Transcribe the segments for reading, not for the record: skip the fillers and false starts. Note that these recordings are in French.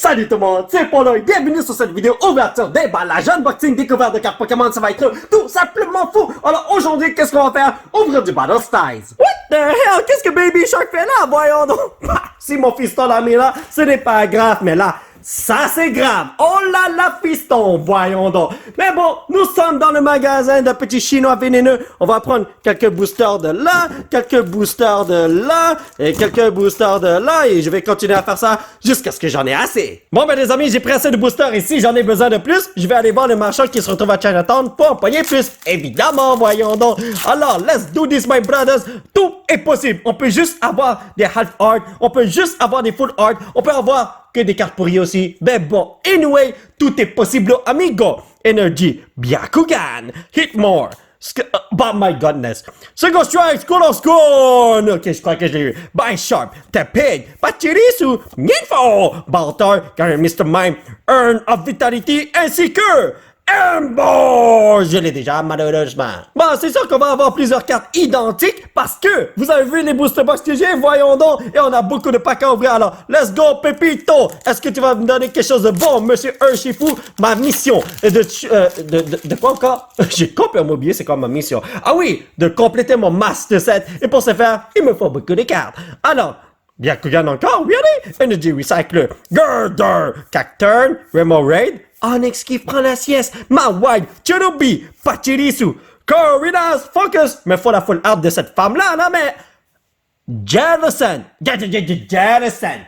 Salut tout le monde, c'est Polo et bienvenue sur cette vidéo ouverture déballage unboxing découverte de cartes Pokémon. Ça va être tout simplement fou. Alors aujourd'hui, qu'est-ce qu'on va faire? Ouvrir du Battle Styles. What the hell? Qu'est-ce que Baby Shark fait là? Voyons donc. Si mon fiston l'a mis là, ce n'est pas grave, mais là, ça c'est grave. Oh là là, fiston, voyons donc. Mais bon, nous sommes dans le magasin de petits chinois vénéneux. On va prendre quelques boosters de là, quelques boosters de là, et quelques boosters de là, et je vais continuer à faire ça jusqu'à ce que j'en ai assez. Bon ben les amis, j'ai pris assez de boosters, et si j'en ai besoin de plus, je vais aller voir le marchand qui se retrouve à Chinatown pour empoigner plus. Évidemment, voyons donc. Alors, let's do this, my brothers. Tout est possible. On peut juste avoir des half art, on peut juste avoir des full art, on peut avoir que des cartes pourries aussi. Ben bon, anyway, tout est possible, amigo. Energy, Byakugan, Hitmore, oh my goodness. Single Strike, School of Scorn. Ok, je crois que je l'ai eu. By Sharp, Tepig, Pachirisu, Ninfo, Baltar, Mr. Mime, Earn of Vitality, ainsi que Ember! Je l'ai déjà, malheureusement. Bon, c'est sûr qu'on va avoir plusieurs cartes identiques parce que vous avez vu les booster box que j'ai, voyons donc, et on a beaucoup de packs à ouvrir. Alors, let's go, Pepito! Est-ce que tu vas me donner quelque chose de bon, Monsieur Urshifu? Ma mission est de quoi encore? J'ai complètement oublié c'est quoi ma mission. Ah oui, de compléter mon master set. Et pour ce faire, il me faut beaucoup de cartes. Alors, Byakugan encore, really? Energy Recycler, Girder, Cacturn, Remoraid, Onyx qui prend la sieste, Mawile, Cherubi, Pachirisu, Corridas, Focus, mais faut la full art de cette femme-là, non mais... Jellicent!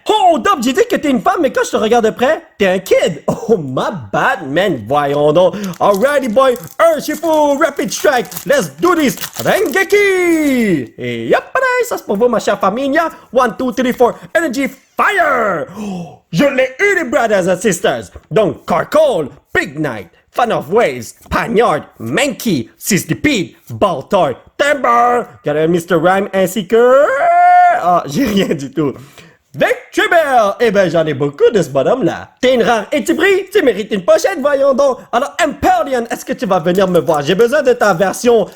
Hold up, j'ai dit que t'es une femme, mais quand je te regarde de près, t'es un kid! Oh, my bad, man, voyons donc! Alrighty, boy, Urshifu, Rapid Strike, let's do this! Rengeki! Et yep, ça c'est pour vous, ma chère famille, 1, 2, 3, 4, Energy Fire! Oh, je l'ai eu, les brothers and sisters! Donc, Carcole, Big Knight, Fan of Waves, Panyard, Mankey, Sizzlipede, Baltar, Timber, Mr. Rhyme ainsi que... Ah, j'ai rien du tout. Victreebel! Eh ben, j'en ai beaucoup de ce bonhomme-là. T'es une rare et tu brilles, tu mérites une pochette, voyons donc. Alors, Empyrean, est-ce que tu vas venir me voir? J'ai besoin de ta version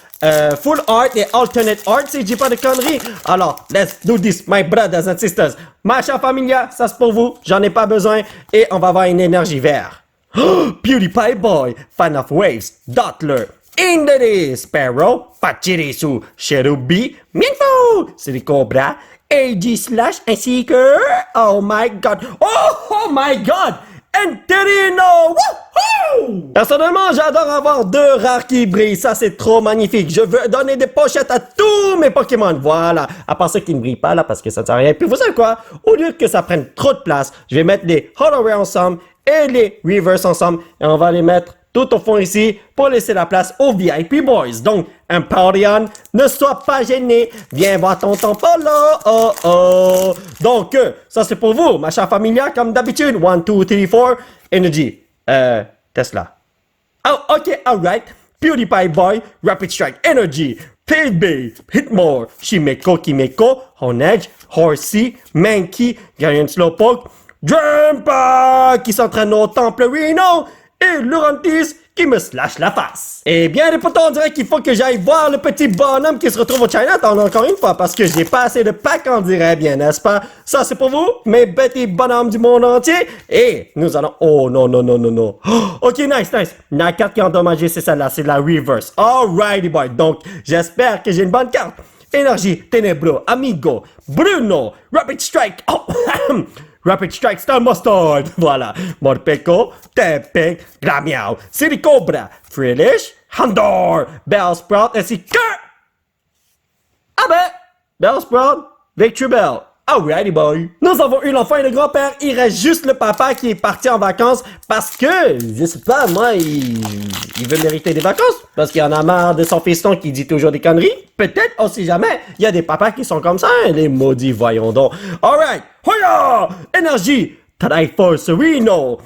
full art et alternate art, si je dis pas de conneries. Alors, let's do this, my brothers and sisters. Ma chère familia, ça c'est pour vous, j'en ai pas besoin. Et on va avoir une énergie verte. Oh, PewDiePie Boy, Fan of Waves, Dottler, Indity, Sparrow, Pachirisu, Cherubi, Minfo, Silicobra, AG Slash ainsi que... Oh my god! Oh my god! Enterino! Woohoo! Personnellement, j'adore avoir deux rares qui brillent. Ça, c'est trop magnifique. Je veux donner des pochettes à tous mes Pokémon. Voilà. À part ceux qui ne brillent pas, là, parce que ça ne sert à rien. Puis vous savez quoi? Au lieu que ça prenne trop de place, je vais mettre les Hollow ensemble et les Reverse ensemble. Et on va les mettre tout au fond ici pour laisser la place aux VIP Boys. Donc, Empyrean, ne sois pas gêné. Viens voir tonton Polo. Oh oh. Donc, ça c'est pour vous, ma chère familia, comme d'habitude. 1, 2, 3, 4. Energy. Tesla. Oh, ok, alright. PewDiePie Boy, Rapid Strike Energy. Pigby, Hitmore, Shimeko, Kimeko, Honedge, Horsey, Mankey, Garion Slowpoke, Drampa qui s'entraîne au temple Reno et Lurantis qui me slash la face. Eh bien, les potos, on dirait qu'il faut que j'aille voir le petit bonhomme qui se retrouve au Chinatown encore une fois parce que j'ai pas assez de packs, on dirait bien, n'est-ce pas? Ça, c'est pour vous, mes petits bonhommes du monde entier. Et nous allons... Oh, non, non, non, non, non. Oh, ok, nice, nice. La carte qui est endommagée, c'est celle-là, c'est la Reverse. Alrighty, boy. Donc, j'espère que j'ai une bonne carte. Énergie, Ténébro, Amigo, Bruno, Rapid Strike. Oh, Rapid Strike Star Mustard. Voilà. Morpeko, Tepig, Gramiao, Silicobra, Frillish, Handor, Bellsprout ainsi que... Ah ben, Bellsprout, Victreebel. Alrighty boy. Nous avons eu l'enfant et le grand-père. Il reste juste le papa qui est parti en vacances parce que, je sais pas, moi, il veut mériter des vacances. Parce qu'il en a marre de son fiston qui dit toujours des conneries. Peut-être, on sait jamais. Il y a des papas qui sont comme ça, hein, les maudits, voyons donc. Alright. Hoya! Énergie. Triforce Sereno.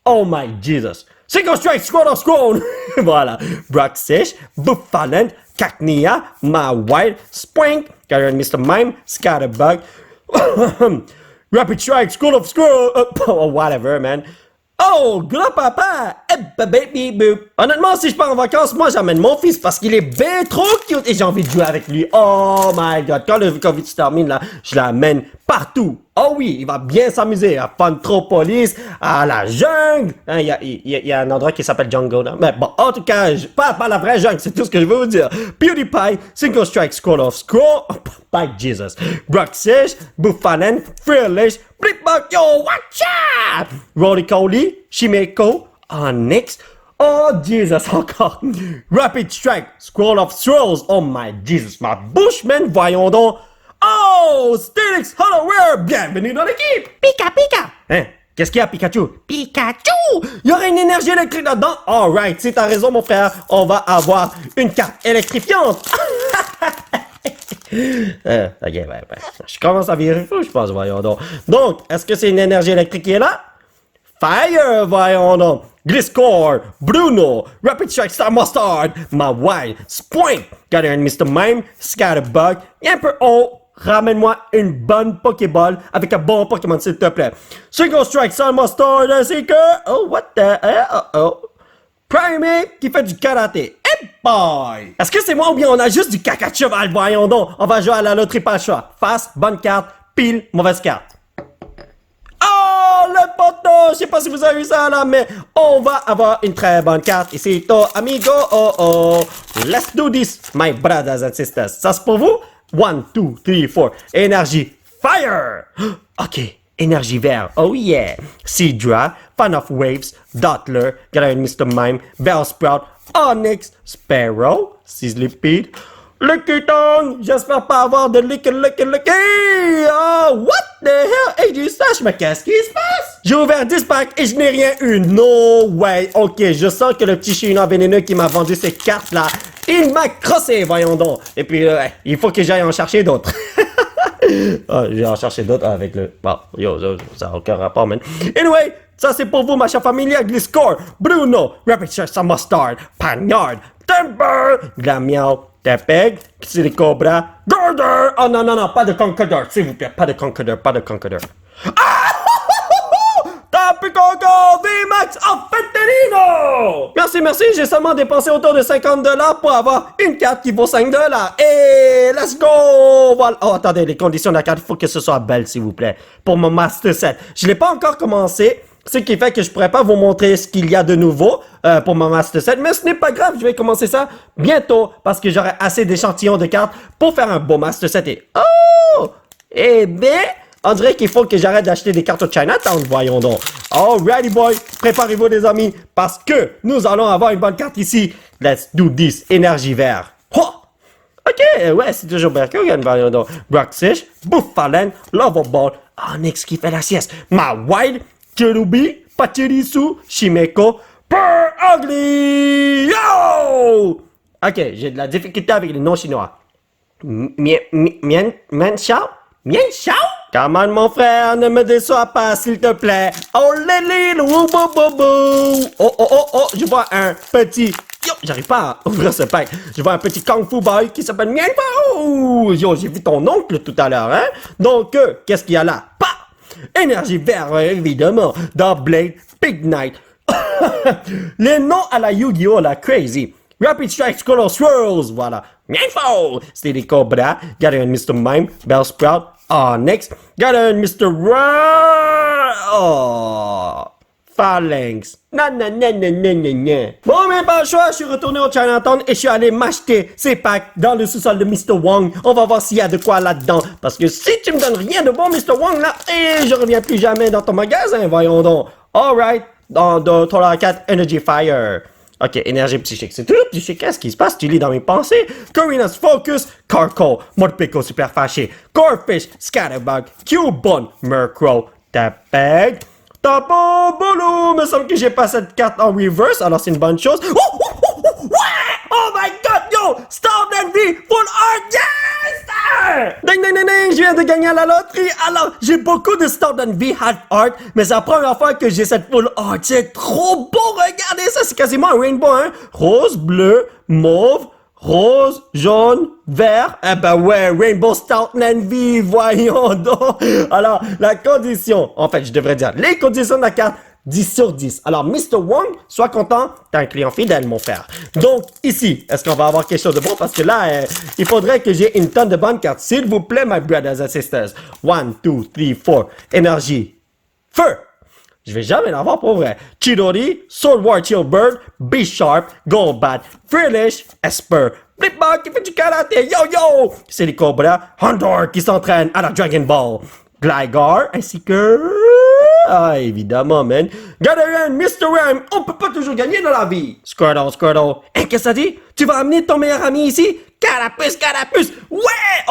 Oh my Jesus. Single Strike, Squad of Squad. Voilà. Broxish, Buffalent, Cacnea, Mawile, Spring, Mr. Mime, Scatterbug, Rapid Strike, School of Scroll, whatever, man. Oh, grand-papa! Eh baby boop. Honnêtement, si je pars en vacances, moi j'amène mon fils parce qu'il est bien trop cute et j'ai envie de jouer avec lui. Oh my god, quand le COVID se termine là, je l'amène partout. Oh oui, il va bien s'amuser à Pantropolis, à la jungle. Hein, il y a un endroit qui s'appelle Jungle. Là. Mais bon, en tout cas, pas la vraie jungle, c'est tout ce que je veux vous dire. PewDiePie, Single Strike, Scroll of Scroll, oh, by Jesus. Broxish, Buffanen, Fearless, Blipbug, yo, watch out! Rolly Coley, Shimeko, Onyx, oh Jesus, encore. Rapid Strike, Scroll of Scrolls, oh my Jesus, ma bouche, man, voyons donc. Oh, Stilix Hollowware, bienvenue dans l'équipe! Pika, Pika! Hein? Qu'est-ce qu'il y a, Pikachu? Pikachu! Il y aurait une énergie électrique là-dedans? Alright, si t'as raison, mon frère, on va avoir une carte électrifiante! Ok, je commence à virer fou, je pense, voyons donc. Donc, est-ce que c'est une énergie électrique qui est là? Fire, voyons donc. Gliscor, Bruno, Rapid Strike Star Mustard, My Wild, Spoink, Gather Mr. Mime, Scatterbug, et un peu haut. Ramène-moi une bonne Pokéball avec un bon Pokémon, s'il te plaît. Single Strike Star Mustard, ainsi que... Oh, what the... Primate qui fait du karaté. Hey boy! Est-ce que c'est moi ou bien on a juste du caca de cheval? Voyons donc. On va jouer à la loterie, pas le choix. Face, bonne carte. Pile, mauvaise carte. Oh, le poteau! Je sais pas si vous avez vu ça là, mais on va avoir une très bonne carte. Ici, amigo. Oh. Let's do this, my brothers and sisters. Ça, c'est pour vous? 1, 2, 3, 4. Énergie. Fire! OK. Énergie vert. Oh yeah. Seadra, Fan of Waves, Dottler, Galarian Mr. Mime, Bellsprout, Onyx, Sparrow, Sizzlipede, Lickitung. J'espère pas avoir de Licky. Oh, what the hell? Hey, du sache, mais qu'est-ce qui se passe? J'ai ouvert 10 packs et je n'ai rien eu. No way. OK, je sens que le petit chinois vénéneux qui m'a vendu ces cartes-là, il m'a crossé, voyons donc. Et puis, il faut que j'aille en chercher d'autres. Ah, je vais en chercher d'autres avec le... Bon, ça n'a aucun rapport, man. Anyway, ça c'est pour vous, ma chère famille. Gliscor, Bruno, Rapid Shot, Mustard, Panyard, Timber, Glamiao, Tepeg, Cobra, Gorder. Oh non, pas de Conqueror, s'il vous plaît. Pas de Conqueror. Ah! Tapicoco VMAX Fentelino! Merci, j'ai seulement dépensé autour de $50 pour avoir une carte qui vaut $5. Et let's go! Voilà. Oh, attendez, les conditions de la carte, il faut que ce soit belle, s'il vous plaît. Pour mon Master Set. Je l'ai pas encore commencé, ce qui fait que je pourrais pas vous montrer ce qu'il y a de nouveau pour mon Master Set, mais ce n'est pas grave, je vais commencer ça bientôt, parce que j'aurai assez d'échantillons de cartes pour faire un beau Master Set. Et oh! Eh bien... On dirait qu'il faut que j'arrête d'acheter des cartes au Chinatown, voyons donc. Alrighty boy, préparez-vous les amis, parce que nous allons avoir une bonne carte ici. Let's do this, énergie vert. Oh! Ok, ouais, c'est toujours Berkogan, voyons donc. Broxish, Buffalen, Lovable, Onyx qui fait la sieste. My Wild, Cherubi, Pachirisu, Shimeko, Purr Ugly! Yo! Ok, j'ai de la difficulté avec les noms chinois. Mian Xiao? Come on, mon frère, ne me déçois pas, s'il te plaît. Oh, lélé, oh, je vois un petit... Yo, j'arrive pas à ouvrir ce pack. Je vois un petit Kung Fu Boy qui s'appelle Mianfao. Yo, j'ai vu ton oncle tout à l'heure, hein. Donc, qu'est-ce qu'il y a là? Pas! Énergie verte, évidemment. Double Big Knight. Les noms à la Yu-Gi-Oh, la crazy. Rapid Strike, Scroll of Swirls, voilà. Mianfao! C'était des Cobra, Galarian Mr. Mime, Bellsprout, Onyx, Galarian Mr. Oh! Phalanx. Non. Bon, mais pas le choix, je suis retourné au Chinatown et je suis allé m'acheter ces packs dans le sous-sol de Mr. Wong. On va voir s'il y a de quoi là-dedans. Parce que si tu me donnes rien de bon, Mr. Wong, là, et je reviens plus jamais dans ton magasin, voyons donc. Alright, dans ton 4 Energy Fire. Ok, énergie psychique. C'est tout psychique. Qu'est-ce qui se passe? Tu lis dans mes pensées. Karina's Focus, Carco, Morpeko super fâché, Corfish, Scatterbug, Cubone, Murkrow, Tapeg, Tapo Bolo. Me semble que j'ai pas cette carte en reverse, alors c'est une bonne chose. Oh my god, yo! Stop and V, full art, yes! Ding, je viens de gagner à la loterie. Alors, j'ai beaucoup de Stop and V half art, mais c'est la première fois que j'ai cette full art. C'est trop beau, regardez ça, c'est quasiment un rainbow, hein? Rose, bleu, mauve, rose, jaune, vert. Eh ben ouais, Rainbow Stout and V, voyons donc. Alors, la condition, en fait, je devrais dire, les conditions de la carte, 10 sur 10. Alors, Mr. Wong, sois content, t'es un client fidèle, mon frère. Donc, ici, est-ce qu'on va avoir quelque chose de bon? Parce que là, il faudrait que j'ai une tonne de bonnes cartes. S'il vous plaît, my brothers and sisters. 1, 2, 3, 4. Énergie. Feu. Je vais jamais l'avoir pour vrai. Chidori, Sword War Bird, B-Sharp, Golbat, Frillish, Esper, Blipbug qui fait du karaté, yo! C'est les Cobras, Hunter qui s'entraîne à la Dragon Ball, Gligar, ainsi que... Ah, évidemment, man. Gadaran, Mr. Ram, on peut pas toujours gagner dans la vie. Squirtle. Hein, qu'est-ce que ça dit? Tu vas amener ton meilleur ami ici? Carapuce! Ouais!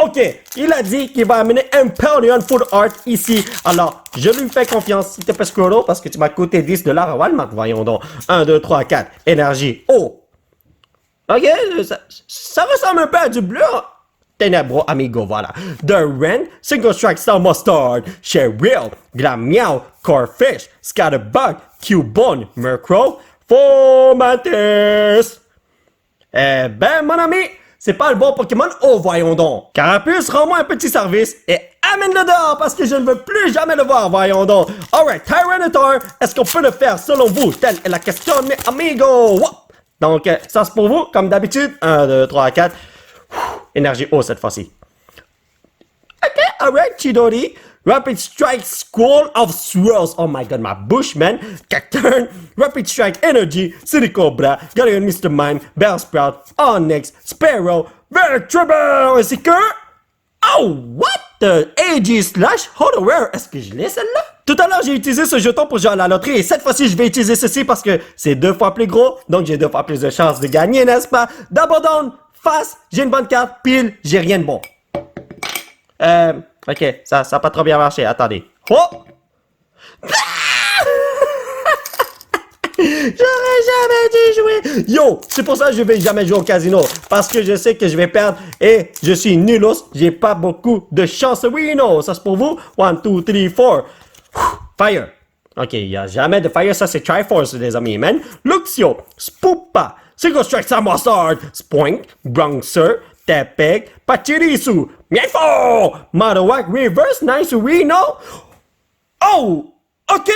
OK. Il a dit qu'il va amener Empoleon Food Art ici. Alors, je lui fais confiance, s'il te plaît, Squirtle, parce que tu m'as coûté $10 à Walmart. Voyons donc. 1, 2, 3, 4. Énergie. Oh! OK, ça ressemble un peu à du bleu. Ténébro, amigo, voilà. The Ren, Single Strike Star Mustard, Cheryl, Glamiao, Corfish, Scatterbug, Cubone, Murkrow, Fomantis. Eh ben, mon ami, c'est pas le bon Pokémon. Oh, voyons donc. Carapuce, rends-moi un petit service et amène-le dehors parce que je ne veux plus jamais le voir, voyons donc. Alright, Tyranitar, est-ce qu'on peut le faire selon vous? Telle est la question, mes amigos. Donc, ça c'est pour vous, comme d'habitude. 1, 2, 3, 4. Énergie haut cette fois-ci. Ok, alright, Chidori. Rapid Strike, Squall of Swirls. Oh my god, ma bouche, man. Cacturn, Rapid Strike Energy, City Cobra, Galleon Mr. Mime, Bellsprout, Onyx, Sparrow, Vertribble, ainsi que... Oh, what the AG/Holo Rare. Est-ce que je l'ai celle-là? Tout à l'heure, j'ai utilisé ce jeton pour jouer à la loterie et cette fois-ci, je vais utiliser ceci parce que c'est 2 fois plus gros, donc j'ai 2 fois plus de chances de gagner, n'est-ce pas? Double down, face, j'ai une bonne carte, pile, j'ai rien de bon. Ok, ça a pas trop bien marché, attendez. Oh! J'aurais jamais dû jouer. Yo, c'est pour ça que je vais jamais jouer au casino. Parce que je sais que je vais perdre et je suis nulos. J'ai pas beaucoup de chance. Oui, non, ça c'est pour vous. 1, 2, 3, 4. Fire. Ok, il n'y a jamais de fire. Ça c'est Triforce, les amis, man. Luxio, Spoopa, Single Strike Samosard, Spoink, Bronxer, Tepig, Pachirisu, Mienfo, Marowak, Reverse, Nice, Reno. Oh, ok.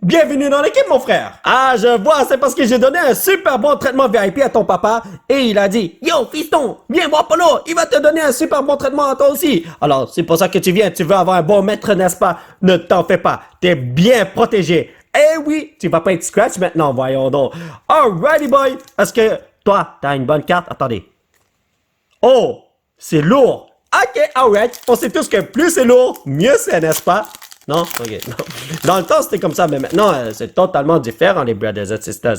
Bienvenue dans l'équipe, mon frère! Ah, je vois, c'est parce que j'ai donné un super bon traitement VIP à ton papa et il a dit « Yo, fiston, viens voir Polo, il va te donner un super bon traitement à toi aussi! » Alors, c'est pour ça que tu viens, tu veux avoir un bon maître, n'est-ce pas? Ne t'en fais pas, t'es bien protégé. Eh oui, tu vas pas être scratch maintenant, voyons donc. Alrighty, boy! Est-ce que toi, t'as une bonne carte? Attendez. Oh, c'est lourd! Ok, alright, on sait tous que plus c'est lourd, mieux c'est, n'est-ce pas? Non? Ok, non. Dans le temps, c'était comme ça, mais maintenant, c'est totalement différent, les brothers and sisters.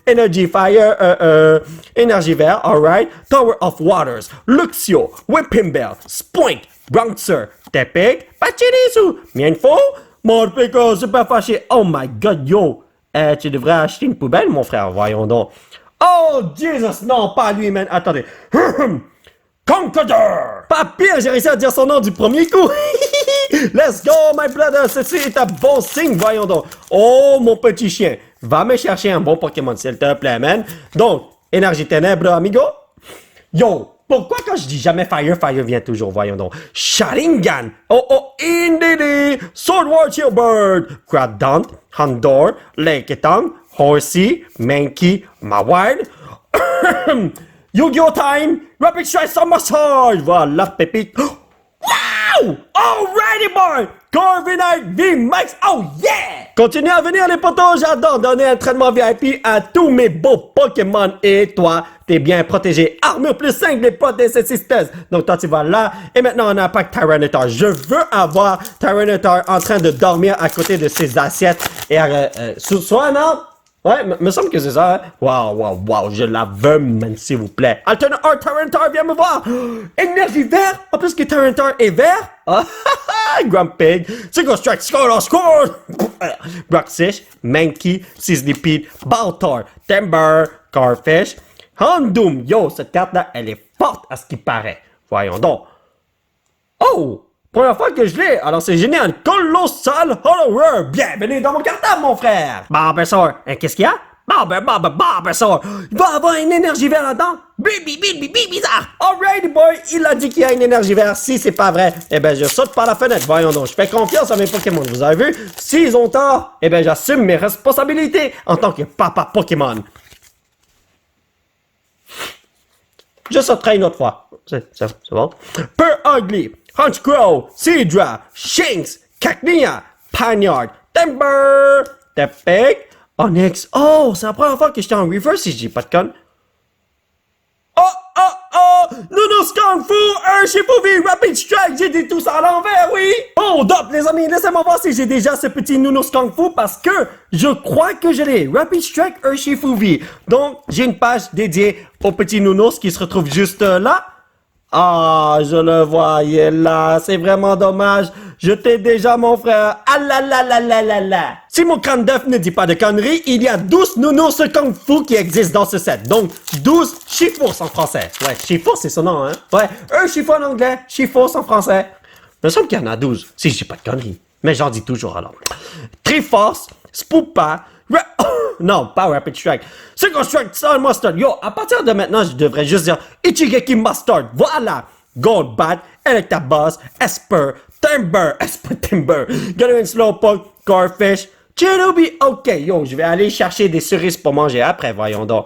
Energy Fire, Énergie Vert, alright. Tower of Waters, Luxio, Whipping Bell, Spoink, Bronxer, Tepig, Pachirisu, Mienfo, Morpeko, Super Fâché. Oh my god, yo! Tu devrais acheter une poubelle, mon frère, voyons donc. Oh, Jesus, non, pas lui, man. Attendez. Conqueror! Pas pire, j'ai réussi à dire son nom du premier coup. Let's go, my brother. Ceci est un bon signe, voyons donc. Oh, mon petit chien. Va me chercher un bon Pokémon, s'il te plaît, man. Donc, énergie ténèbres, amigo. Yo, pourquoi quand je dis jamais Fire, Fire vient toujours, voyons donc. Sharingan. Oh, Indeedee. Sword War Bird. Cradant, Houndour, Lickitung, Horsey, Mankey, Mawile. Yu-Gi-Oh! Time! Rapid Strike Summer. Voilà, pépite. Wow! Alrighty, boy! Corviknight V-Max! Oh yeah! Continuez à venir, les potos! J'adore donner un traitement VIP à tous mes beaux Pokémon. Et toi, t'es bien protégé. Armure plus 5 des potes des sisters. Donc toi, tu vas là. Et maintenant, on a un pack Tyranitar. Je veux avoir Tyranitar en train de dormir à côté de ses assiettes. Et soit, non? Ouais, me semble que c'est ça, hein? Wow, je la veux, man, s'il vous plaît. Alternate Art Tyranitar, viens me voir! Énergie vert! En plus que Tyranitar est vert! Ah, Grumpig, Single Strike, Score! Broxish, Mankey, Sizzlipede, Baltar, Timber, Carfish, Houndoom. Yo, cette carte-là, elle est forte à ce qui paraît. Voyons donc. Oh! Première fois que je l'ai, alors c'est génial. Colossal Holo Rare. Bienvenue dans mon cartable, mon frère. Barbassaur, qu'est-ce qu'il y a? Bulbasaur. Il va avoir une énergie verte là-dedans. Bizarre. Alrighty boy, il a dit qu'il y a une énergie verte. Si c'est pas vrai, eh ben je saute par la fenêtre. Voyons donc, je fais confiance à mes Pokémon. Vous avez vu? S'ils ont tort, eh ben j'assume mes responsabilités en tant que papa Pokémon. Je sauterai une autre fois. C'est bon. Purugly, Honchkrow, Seadra, Shinx, Cacnea, Panyard, Timber, Tepig, Onix. Oh, c'est la première fois que j'étais en reverse si je dis pas de conne. Oh! Noodles Kung Fu, Urshifuvi, Rapid Strike, j'ai dit tout ça à l'envers, oui! Hold up, les amis, laissez-moi voir si j'ai déjà ce petit Noodles Kung Fu parce que je crois que je l'ai. Rapid Strike, Urshifuvi. Donc, j'ai une page dédiée au petit Noodles qui se retrouve juste là. Ah, je le voyais là, c'est vraiment dommage. Je t'ai déjà, mon frère. Ah là là là là là là. Si mon crâne d'œuf ne dit pas de conneries, il y a 12 nounours Kung Fu qui existent dans ce set. Donc, 12 Chifours en français. Ouais, Chifours, c'est son nom, hein. Ouais, un Chifour en anglais, Chifours en français. Il me semble qu'il y en a 12, si je dis pas de conneries. Mais j'en dis toujours alors. Triforce, Spoopa, non, pas Rapid Strike. Second Strike, Sun Mustard. Yo, à partir de maintenant, je devrais juste dire Ichigeki Mustard. Voilà. Gold Bat, Electabuzz, Esper, Timber, Galarian Slowpoke, Corfish, Cherubi. Ok, yo, je vais aller chercher des cerises pour manger après, voyons donc.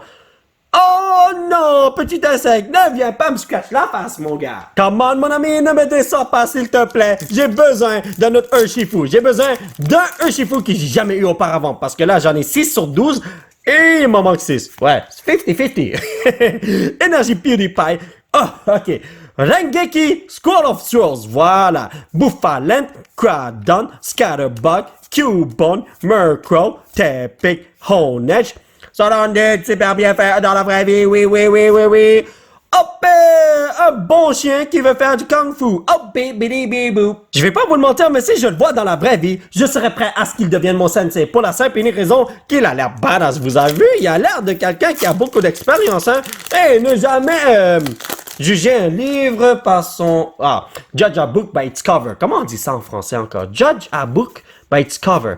Oh non, petit insecte, ne viens pas me scratch la face, mon gars. Come on, mon ami, ne me descends pas, s'il te plaît. J'ai besoin d'un autre Urshifu. J'ai besoin d'un Urshifu que j'ai jamais eu auparavant. Parce que là, j'en ai 6 sur 12 et il m'en manque 6. Ouais, 50-50. Energy PewDiePie. Oh, ok. Rengeki, Squall of Trolls. Voilà. Bouffalant, Crawdon, Scatterbug, Cubone, Murkrow, Tepig, Honedge. Ça donne des super bien fait dans la vraie vie, oui. Hop, un bon chien qui veut faire du kung fu. Oh, bibidi-bibou. Je vais pas vous le mentir, mais si je le vois dans la vraie vie, je serais prêt à ce qu'il devienne mon sensei. Pour la simple et unique raison qu'il a l'air badass. Vous avez vu, il a l'air de quelqu'un qui a beaucoup d'expérience, hein. Et ne jamais juger un livre par son... Ah, judge a book by its cover. Comment on dit ça en français encore? Judge a book by its cover.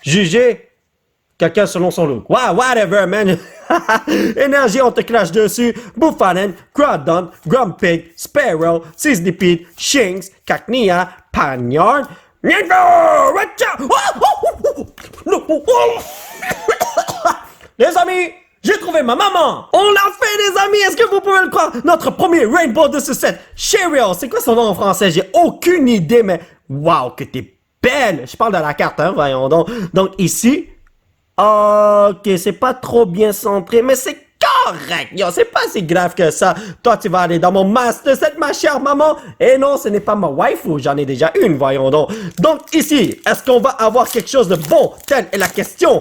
Juger... quelqu'un selon son look. Wow, whatever, man. Énergie, on te clash dessus. Bouffanen, Crawdon, Grumpig, Sparrow, Sizzlipede, Shinx, Cacnea, Panyard. Les amis, j'ai trouvé ma maman. On l'a fait, les amis. Est-ce que vous pouvez le croire? Notre premier rainbow de ce set. Cheryl, c'est quoi son nom en français? J'ai aucune idée, mais wow, que t'es belle. Je parle de la carte, hein, voyons donc. Donc ici... ok, c'est pas trop bien centré, mais c'est correct, yo, c'est pas si grave que ça. Toi, tu vas aller dans mon master set, ma chère maman. Et non, ce n'est pas ma waifu, j'en ai déjà une, voyons donc. Donc ici, est-ce qu'on va avoir quelque chose de bon? Telle est la question.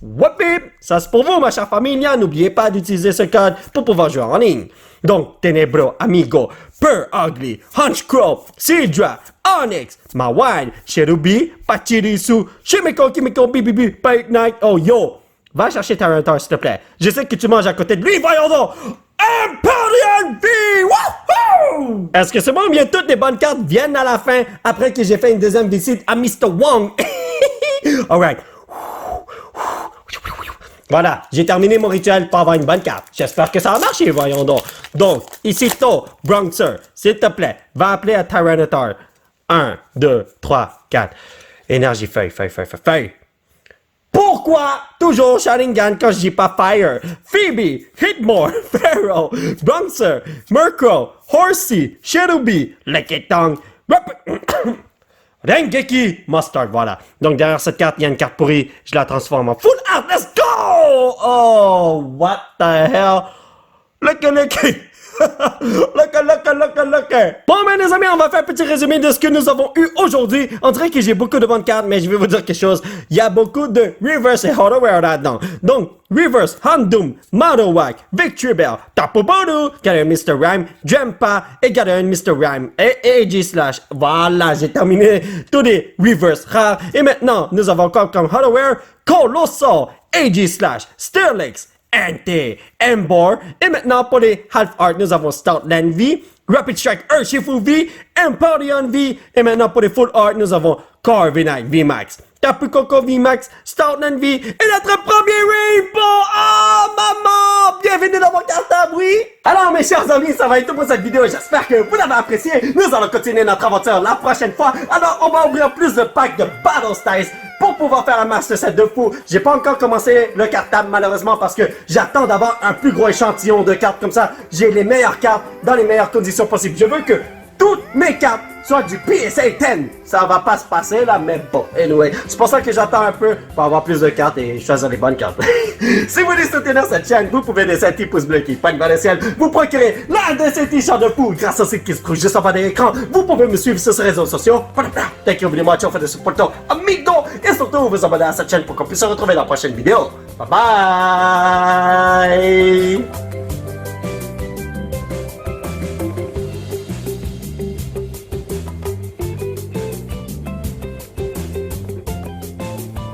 Whoopie! Ça c'est pour vous, ma chère famille. N'oubliez pas d'utiliser ce code pour pouvoir jouer en ligne. Donc, Tenebro, Amigo, Purugly, Honchkrow, Seadra, Onix, Mawile, Cherubi, Pachirisu, Shimiko, Kimiko, Bibibi, Pike Night. Oh yo! Va chercher Tyranitar, s'il te plaît. Je sais que tu manges à côté de lui, voyons donc! Empyrean V! Woohoo! Est-ce que c'est bon? Bien, toutes les bonnes cartes viennent à la fin après que j'ai fait une deuxième visite à Mr. Wong. Alright. Voilà, j'ai terminé mon rituel pour avoir une bonne carte. J'espère que ça a marché, voyons donc. Donc, ici, Bronxer, s'il te plaît, va appeler à Tyranitar. 1, 2, 3, 4. Énergie, feuille. Pourquoi toujours Sharingan quand je dis pas Fire? Phoebe, Hitmore, Pharaoh, Bronxer, Murkrow, Horsey, Cherubi, Lickitung, Rengeki, Mustard, voilà. Donc derrière cette carte, il y a une carte pourrie. Je la transforme en Full Art. Let's go! Oh, what the hell? Look. Look. Bon, ben, les amis, on va faire un petit résumé de ce que nous avons eu aujourd'hui. On dirait que j'ai beaucoup de bonnes cartes, mais je vais vous dire quelque chose. Il y a beaucoup de Reverse et Hardware là-dedans. Donc, Reverse, Houndoom, Marowak, Victreebel, Tapu Bulu, Galarian Mr. Rhyme, Drampa et Galarian Mr. Rhyme et AG/. Voilà, j'ai terminé tous les Reverse rares. Et maintenant, nous avons encore comme Hardware, Colossal, AG/, Steelix, NT, Embor. Et maintenant, pour les Half Art, nous avons Stoutland V, Rapid Strike Urshifu V, Empoleon V. Et maintenant, pour les Full Art, nous avons Corviknight VMAX, Tapu Koko VMAX, Stoutland V et notre premier Rainbow! Oh, maman! Bienvenue dans mon cartable, oui! Alors, mes chers amis, ça va être tout pour cette vidéo. J'espère que vous l'avez apprécié. Nous allons continuer notre aventure la prochaine fois. Alors, on va ouvrir plus de packs de Battle Styles pour pouvoir faire un master set de fou. J'ai pas encore commencé le cartable, malheureusement, parce que j'attends d'avoir un plus gros échantillon de cartes. Comme ça, j'ai les meilleures cartes dans les meilleures conditions possibles. Je veux que toutes mes cartes soient du PSA 10. Ça va pas se passer là, mais bon, anyway. C'est pour ça que j'attends un peu pour avoir plus de cartes et choisir les bonnes cartes. Si vous voulez soutenir cette chaîne, vous pouvez laisser un petit pouce bleu qui pointe vers le ciel. Vous procurez l'un de ces t-shirts de fou grâce au site qui se trouve juste en bas de l'écran. Vous pouvez me suivre sur ces réseaux sociaux. Thank you very much for the support, amigo. Et surtout, vous abonner à cette chaîne pour qu'on puisse se retrouver dans la prochaine vidéo. Bye bye.